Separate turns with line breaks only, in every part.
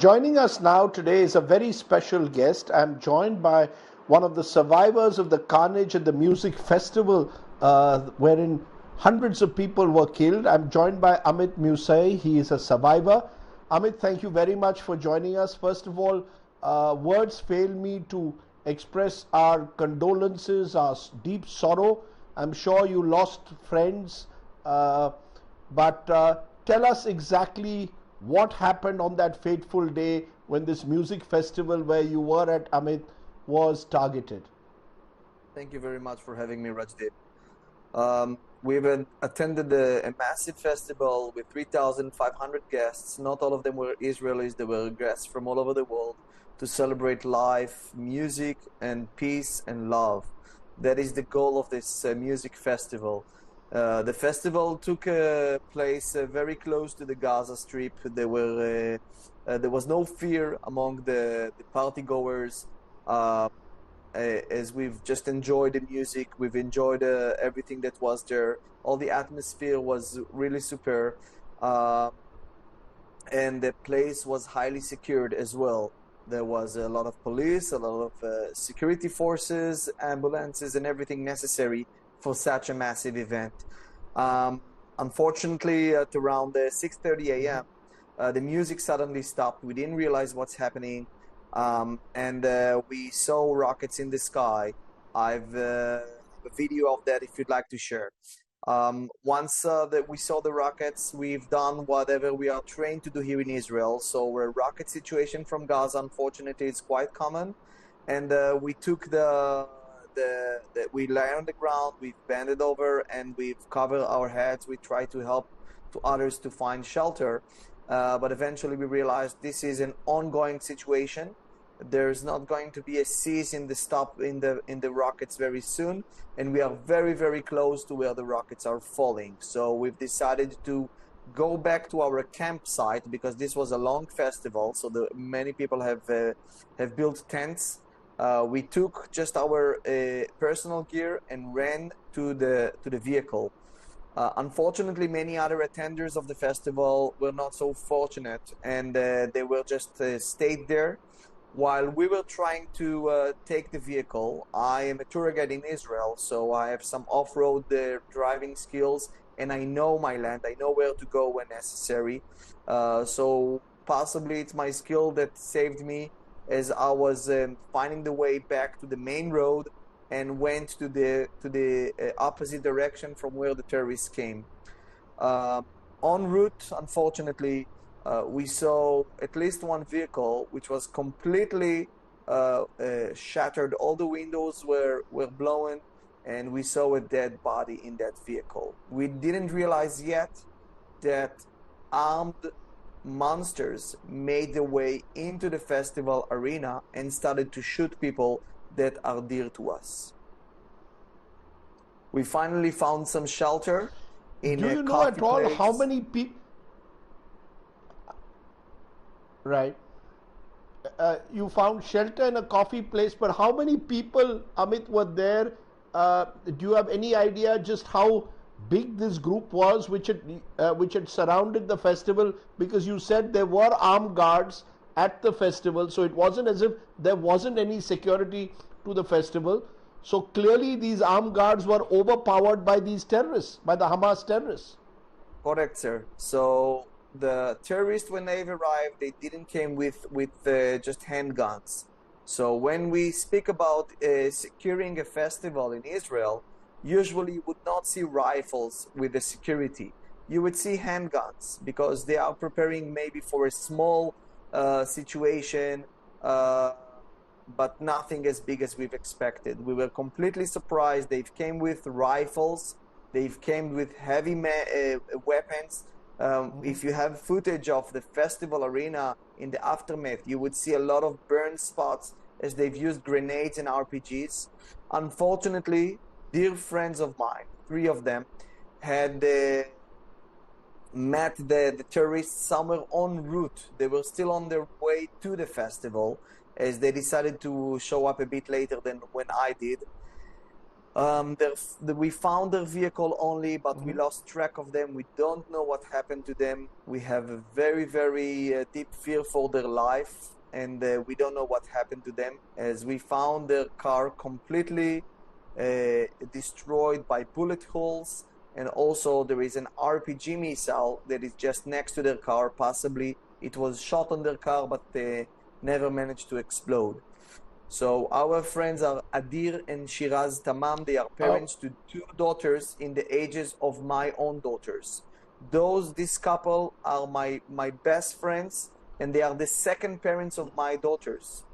Joining us now today is a very special guest. I'm joined by one of the survivors of the carnage at the music festival, wherein hundreds of people were killed. I'm joined by Amit Musai. He is a survivor. Amit, thank you very much for joining us. First of all, words fail me to express our condolences, our deep sorrow. I'm sure you lost friends, but tell us exactly what happened on that fateful day when this music festival where you were at, Amit, was targeted.
Thank you very much for having me, Rajdeep. We've attended a massive festival with 3,500 guests. Not all of them were Israelis, they were guests from all over the world to celebrate life, music, and peace and love. That is the goal of this music festival. The festival took place very close to the Gaza Strip. There was no fear among the partygoers. As we've just enjoyed the music, we've enjoyed everything that was there. All the atmosphere was really superb, and the place was highly secured as well. There was a lot of police, a lot of security forces, ambulances, and everything necessary for such a massive event. Unfortunately, at around 6:30 a.m., the music suddenly stopped. We didn't realize what's happening. And we saw rockets in the sky. I've a video of that if you'd like to share. Once that we saw the rockets, we've done whatever we are trained to do here in Israel. So a rocket situation from Gaza, unfortunately, is quite common. And we took we lay on the ground, we've bended over, and we've covered our heads. We try to help to others to find shelter. But eventually we realized this is an ongoing situation. There's not going to be a cease in the stop in the rockets very soon, and we are very, very close to where the rockets are falling. So we've decided to go back to our campsite because this was a long festival. So many people have built tents. We took just our personal gear and ran to the vehicle. Unfortunately, many other attenders of the festival were not so fortunate, and they were just stayed there while we were trying to take the vehicle. I am a tour guide in Israel, so I have some off-road driving skills, and I know my land. I know where to go when necessary. So possibly it's my skill that saved me as I was finding the way back to the main road and went to the opposite direction from where the terrorists came. En route, unfortunately, we saw at least one vehicle which was completely shattered. All the windows were blown, and we saw a dead body in that vehicle. We didn't realize yet that armed monsters made their way into the festival arena and started to shoot people that are dear to us. We finally found some shelter in
Do
a
you know
coffee
at all
place.
how many people? Right. You found shelter in a coffee place, but how many people, Amit, were there? Do you have any idea just how big this group was which had surrounded the festival? Because you said there were armed guards at the festival, so it wasn't as if there wasn't any security to the festival. So clearly these armed guards were overpowered by these terrorists, by the Hamas terrorists.
Correct, sir. So the terrorists, when they arrived, they didn't came with just handguns. So when we speak about securing a festival in Israel, usually you would not see rifles with the security. You would see handguns because they are preparing maybe for a small situation, but nothing as big as we've expected. We were completely surprised. They've came with rifles. They've came with heavy weapons. If you have footage of the festival arena in the aftermath, you would see a lot of burn spots as they've used grenades and RPGs. Unfortunately, dear friends of mine, 3 of them, had met the terrorists somewhere en route. They were still on their way to the festival as they decided to show up a bit later than when I did. We found their vehicle only, but we
Mhm.
lost track of them. We don't know what happened to them. We have a very, very deep fear for their life, and we don't know what happened to them, as we found their car completely destroyed by bullet holes, and also there is an RPG missile that is just next to their car. Possibly it was shot on their car, but never managed to explode. So our friends are Adir and Shiraz Tamam. They are
Uh,
parents to two daughters in the ages of my own daughters. This couple are my best friends, and they are the second parents of my daughters.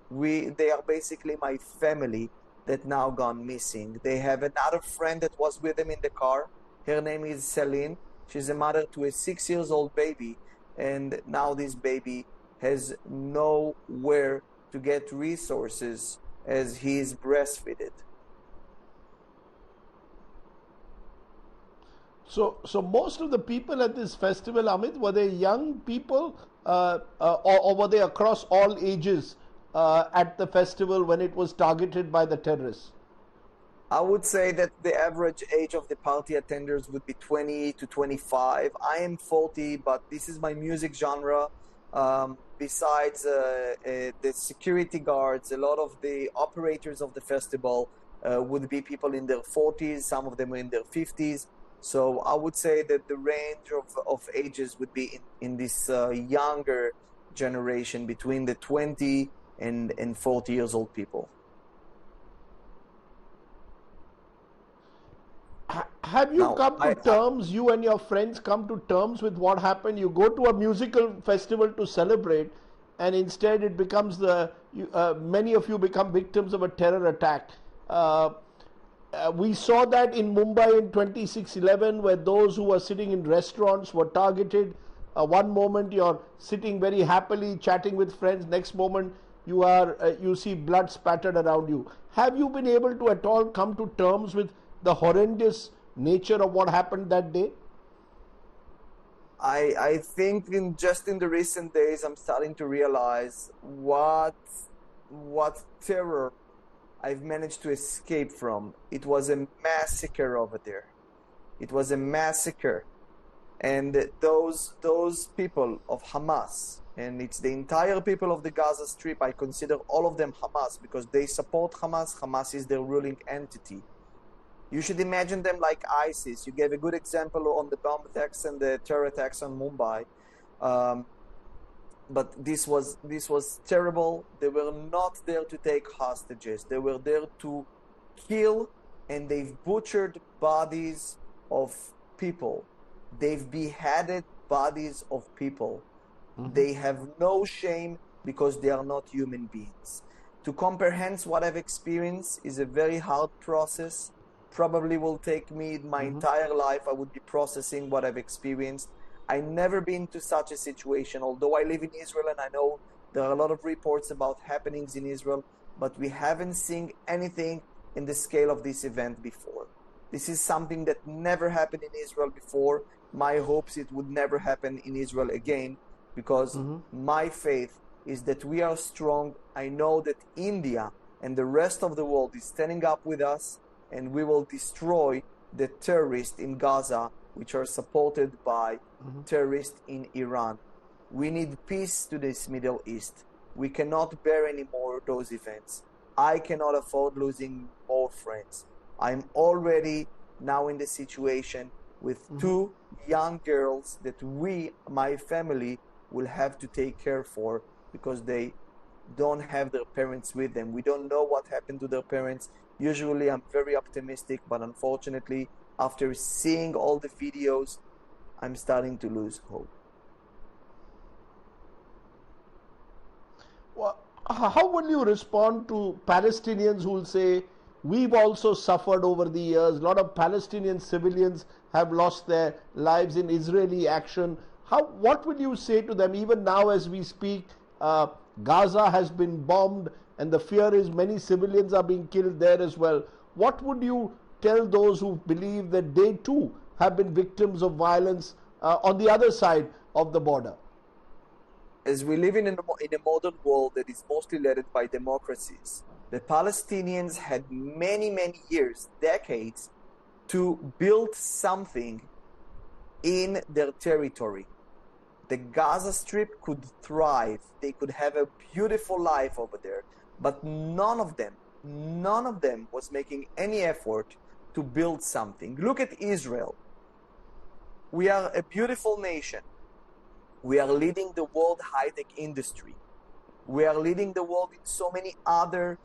They are basically my family that now gone missing. They have another friend that was with them in the car. Her name is Celine. She's a mother to a 6 years old baby, and now this baby has nowhere to get resources as he is breastfeeded.
so most of the people at this festival, Amit, were they young people, or were they across all ages at the festival when it was targeted by the terrorists?
I would say that the average age of the party attenders would be 20 to 25. I am 40, but this is my music genre. Besides the security guards, a lot of the operators of the festival would be people in their 40s, some of them in their 50s. So I would say that the range of ages would be in this younger generation between the 20 and 40 years old people.
Have you
Now,
come to terms, you and your friends come to terms with what happened? You go to a musical festival to celebrate, and instead it becomes many of you become victims of a terror attack. Uh, we saw that in Mumbai in 26/11, where those who were sitting in restaurants were targeted. One moment you're sitting very happily chatting with friends, next moment you see blood spattered around you. Have you been able to at all come to terms with the horrendous nature of what happened that day?
I think in the recent days I'm starting to realize what terror I've managed to escape from. It was a massacre over there. It was a massacre. And those people of Hamas, and it's the entire people of the Gaza Strip, I consider all of them Hamas because they support Hamas. Hamas is their ruling entity. You should imagine them like ISIS. You gave a good example on the bomb attacks and the terror attacks on Mumbai. Um, but this was terrible. They were not there to take hostages. They were there to kill, and they've butchered bodies of people. They've beheaded bodies of people. They have no shame because they are not human beings. To comprehend what I've experienced is a very hard process. Probably will take me my entire life. I would be processing what I've experienced. I never been to such a situation, although I live in Israel and I know there are a lot of reports about happenings in Israel, but we haven't seen anything in the scale of this event before. This is something that never happened in Israel before. My hopes it would never happen in Israel again, because my faith is that we are strong. I know that India and the rest of the world is standing up with us, and we will destroy the terrorists in Gaza, which are supported by terrorists in Iran. We need peace to this Middle East. We cannot bear anymore those events. I cannot afford losing more friends. I'm already now in the situation with two young girls that my family, will have to take care for because they don't have their parents with them. We don't know what happened to their parents. Usually I'm very optimistic, but unfortunately, after seeing all the videos, I'm starting to lose hope.
Well, how will you respond to Palestinians who will say, we've also suffered over the years, a lot of Palestinian civilians have lost their lives in Israeli action? What will you say to them? Even now as we speak, Gaza has been bombed, and the fear is many civilians are being killed there as well. What would you tell those who believe that they too have been victims of violence on the other side of the border?
As we live in a modern world that is mostly led by democracies, The Palestinians had many, many years, decades, to build something in their territory. The Gaza Strip could thrive. They could have a beautiful life over there. But none of them was making any effort to build something. Look at Israel. We are a beautiful nation. We are leading the world high-tech industry. We are leading the world in so many other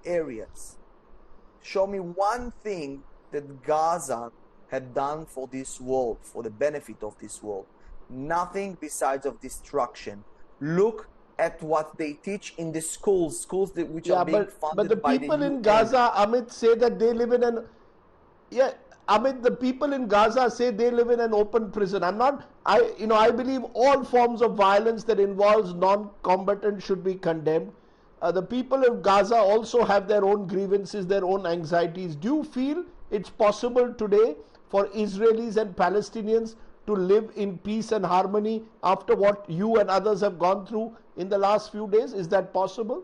areas. Show me one thing that Gaza had done for this world, for the benefit of this world. Nothing besides of destruction. Look at what they teach in the schools which are being funded by the UN.
But the people in Gaza, Amit, say that they live in an... Yeah, Amit, the people in Gaza say they live in an open prison. I believe all forms of violence that involves non-combatants should be condemned. The people of Gaza also have their own grievances, their own anxieties. Do you feel it's possible today for Israelis and Palestinians to live in peace and harmony after what you and others have gone through in the last few days? Is that possible?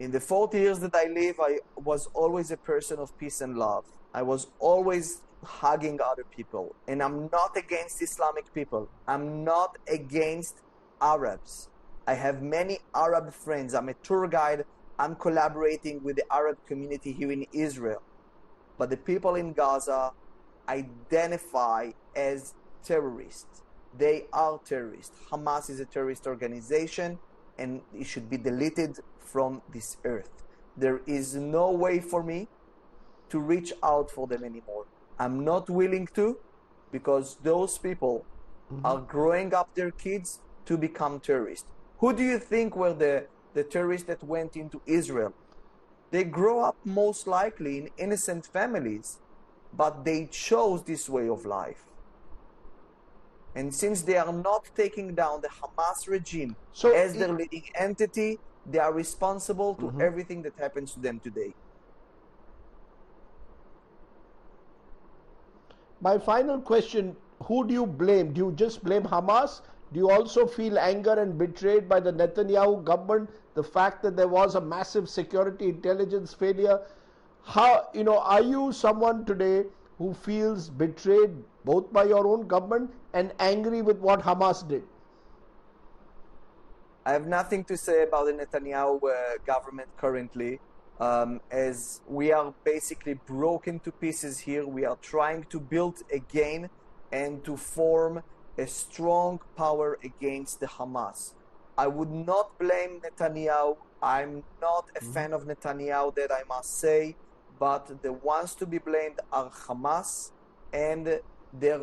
In the 40 years that I live, I was always a person of peace and love. I was always hugging other people. And I'm not against Islamic people. I'm not against Arabs. I have many Arab friends. I'm a tour guide. I'm collaborating with the Arab community here in Israel. But the people in Gaza identify as terrorists. They are terrorists. Hamas is a terrorist organization and it should be deleted from this earth. There is no way for me to reach out for them anymore. I'm not willing to, because those people are growing up their kids to become terrorists. Who do you think were the terrorists that went into Israel? They grow up most likely in innocent families, but they chose this way of life. And since they are not taking down the Hamas regime as their leading entity, they are responsible to everything that happens to them today.
My final question, who do you blame? Do you just blame Hamas? Do you also feel anger and betrayed by the Netanyahu government, the fact that there was a massive security intelligence failure? Are you someone today who feels betrayed both by your own government and angry with what Hamas did?
I have nothing to say about the Netanyahu government currently, as we are basically broken to pieces here. We are trying to build again and to form a strong power against the Hamas. I would not blame Netanyahu. I'm not a fan of Netanyahu, that I must say, but the ones to be blamed are Hamas and their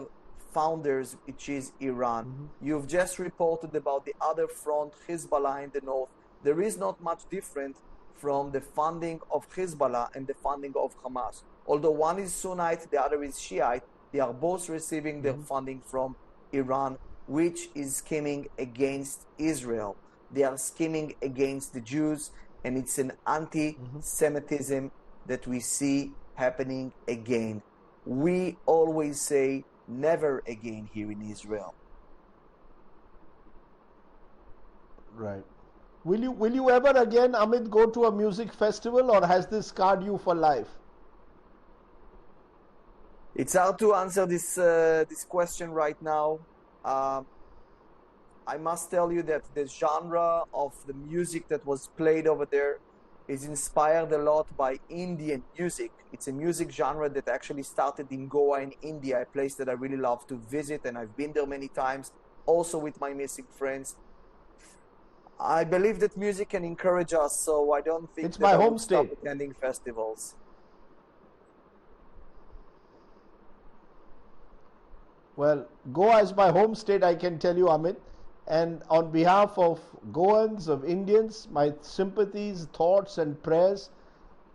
founders, which is Iran. You've just reported about the other front, Hezbollah in the north. There is not much different from the funding of Hezbollah and the funding of Hamas. Although one is Sunnite, the other is Shiite, they are both receiving their funding from Iran, which is scheming against Israel. They are scheming against the Jews, and it's an anti-Semitism that we see happening again. We always say never again here in Israel.
Right. Will you ever again, Amit, go to a music festival, or has this scarred you for life?
It's hard to answer this question right now. I must tell you that the genre of the music that was played over there is inspired a lot by Indian music. It's a music genre that actually started in Goa in India, a place that I really love to visit, and I've been there many times, also with my music friends. I believe that music can encourage us, so I don't think
it's my home state.
Stop attending festivals.
Well, Goa is my home state, I can tell you, Amit. And on behalf of Goans, of Indians, my sympathies, thoughts and prayers.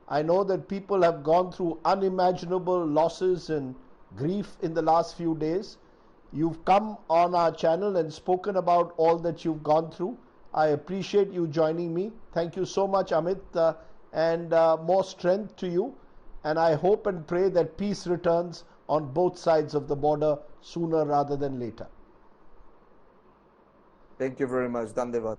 I know that people have gone through unimaginable losses and grief in the last few days. You've come on our channel and spoken about all that you've gone through. I appreciate you joining me. Thank you so much, Amit, and more strength to you. And I hope and pray that peace returns on both sides of the border sooner rather than later.
Thank you very much. Dandevat.